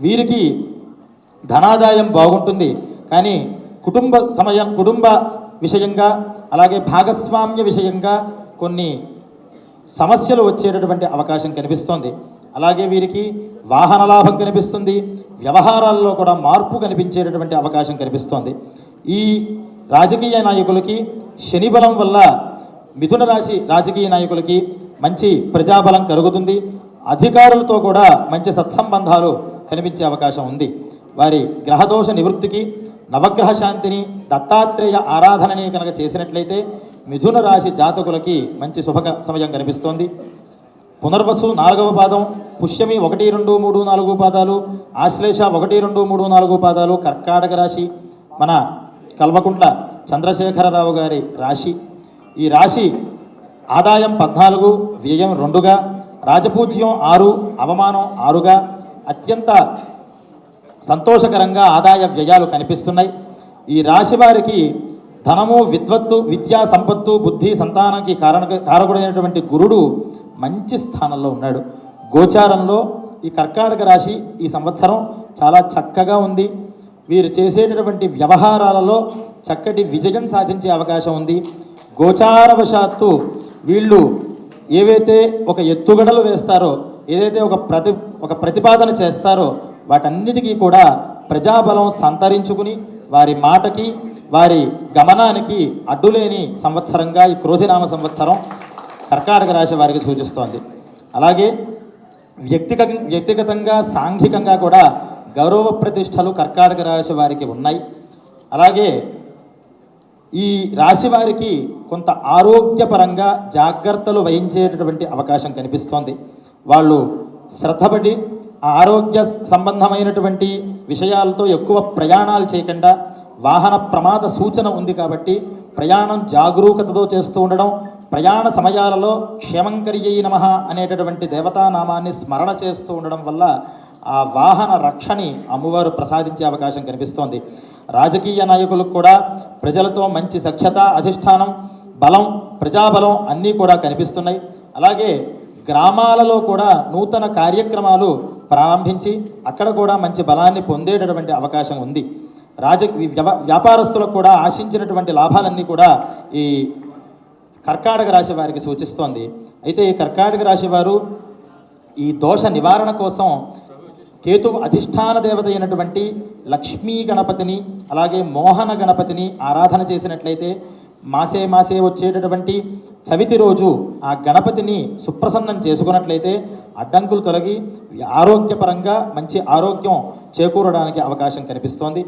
వీరికి ధనాదాయం బాగుంటుంది, కానీ కుటుంబ విషయంగా అలాగే భాగస్వామ్య విషయంగా కొన్ని సమస్యలు వచ్చేటటువంటి అవకాశం కనిపిస్తోంది. అలాగే వీరికి వాహన లాభం కనిపిస్తుంది, వ్యవహారాల్లో కూడా మార్పు కనిపించేటటువంటి అవకాశం కనిపిస్తోంది. ఈ రాజకీయ నాయకులకి శని బలం వల్ల మిథున రాశి రాజకీయ నాయకులకి మంచి ప్రజాబలం కలుగుతుంది. అధికారులతో కూడా మంచి సత్సంబంధాలు కనిపించే అవకాశం ఉంది. వారి గ్రహదోష నివృత్తికి నవగ్రహ శాంతిని దత్తాత్రేయ ఆరాధనని కనుక చేసినట్లయితే మిథున రాశి జాతకులకి మంచి శుభ సమయం కనిపిస్తోంది. పునర్వసు 4వ పాదం, పుష్యమి 1, 2, 3, 4 పాదాలు, ఆశ్లేష 1, 2, 3, 4 పాదాలు కర్కాటక రాశి, మన కల్వకుంట్ల చంద్రశేఖరరావు గారి రాశి. ఈ రాశి ఆదాయం 14, వ్యయం 2గా, రాజపూజ్యం 6, అవమానం 6గా, అత్యంత సంతోషకరంగా ఆదాయ వ్యయాలు కనిపిస్తున్నాయి. ఈ రాశి వారికి ధనము, విద్వత్తు, విద్యా సంపత్తు, బుద్ధి, సంతానానికి కారకుడైనటువంటి గురుడు మంచి స్థానంలో ఉన్నాడు. గోచారంలో ఈ కర్కాటక రాశి ఈ సంవత్సరం చాలా చక్కగా ఉంది. వీరు చేసేటటువంటి వ్యవహారాలలో చక్కటి విజయం సాధించే అవకాశం ఉంది. గోచారవశాత్తు వీళ్ళు ఏవైతే ఒక ఎత్తుగడలు వేస్తారో, ఏదైతే ఒక ప్రతిపాదన చేస్తారో వాటన్నిటికీ కూడా ప్రజాబలం సంతరించుకుని వారి మాటకి వారి గమనానికి అడ్డులేని సంవత్సరంగా ఈ క్రోధినామ సంవత్సరం కర్కాటక రాశి వారికి సూచిస్తోంది. అలాగే వ్యక్తిగతంగా సాంఘికంగా కూడా గౌరవ ప్రతిష్టలు కర్కాటక రాశి వారికి ఉన్నాయి. అలాగే ఈ రాశి వారికి కొంత ఆరోగ్యపరంగా జాగ్రత్తలు వహించేటటువంటి అవకాశం కనిపిస్తోంది. వాళ్ళు శ్రద్ధపడి ఆరోగ్య సంబంధమైనటువంటి విషయాలతో ఎక్కువ ప్రయాణాలు చేయకుండా, వాహన ప్రమాద సూచన ఉంది కాబట్టి ప్రయాణం జాగరూకతతో చేస్తూ ఉండడం, ప్రయాణ సమయాలలో క్షేమంకర్యై నమః అనేటటువంటి దేవతానామాన్ని స్మరణ చేస్తూ ఉండడం వల్ల ఆ వాహన రక్షని అమ్మవారు ప్రసాదించే అవకాశం కనిపిస్తోంది. రాజకీయ నాయకులకు కూడా ప్రజలతో మంచి సఖ్యత, అధిష్టానం, బలం, ప్రజాబలం అన్నీ కూడా కనిపిస్తున్నాయి. అలాగే గ్రామాలలో కూడా నూతన కార్యక్రమాలు ప్రారంభించి అక్కడ కూడా మంచి బలాన్ని పొందేటటువంటి అవకాశం ఉంది. వ్యాపారస్తులకు కూడా ఆశించినటువంటి లాభాలన్నీ కూడా ఈ కర్కాటక రాశి వారికి సూచిస్తోంది. అయితే ఈ కర్కాటక రాశి వారు ఈ దోష నివారణ కోసం కేతువు అధిష్టాన దేవత అయినటువంటి లక్ష్మీ గణపతిని అలాగే మోహన గణపతిని ఆరాధన చేసినట్లయితే మాసే వచ్చేటటువంటి చవితి రోజు ఆ గణపతిని సుప్రసన్నం చేసుకున్నట్లయితే అడ్డంకులు తొలగి ఆరోగ్యపరంగా మంచి ఆరోగ్యం చేకూరడానికి అవకాశం కనిపిస్తోంది.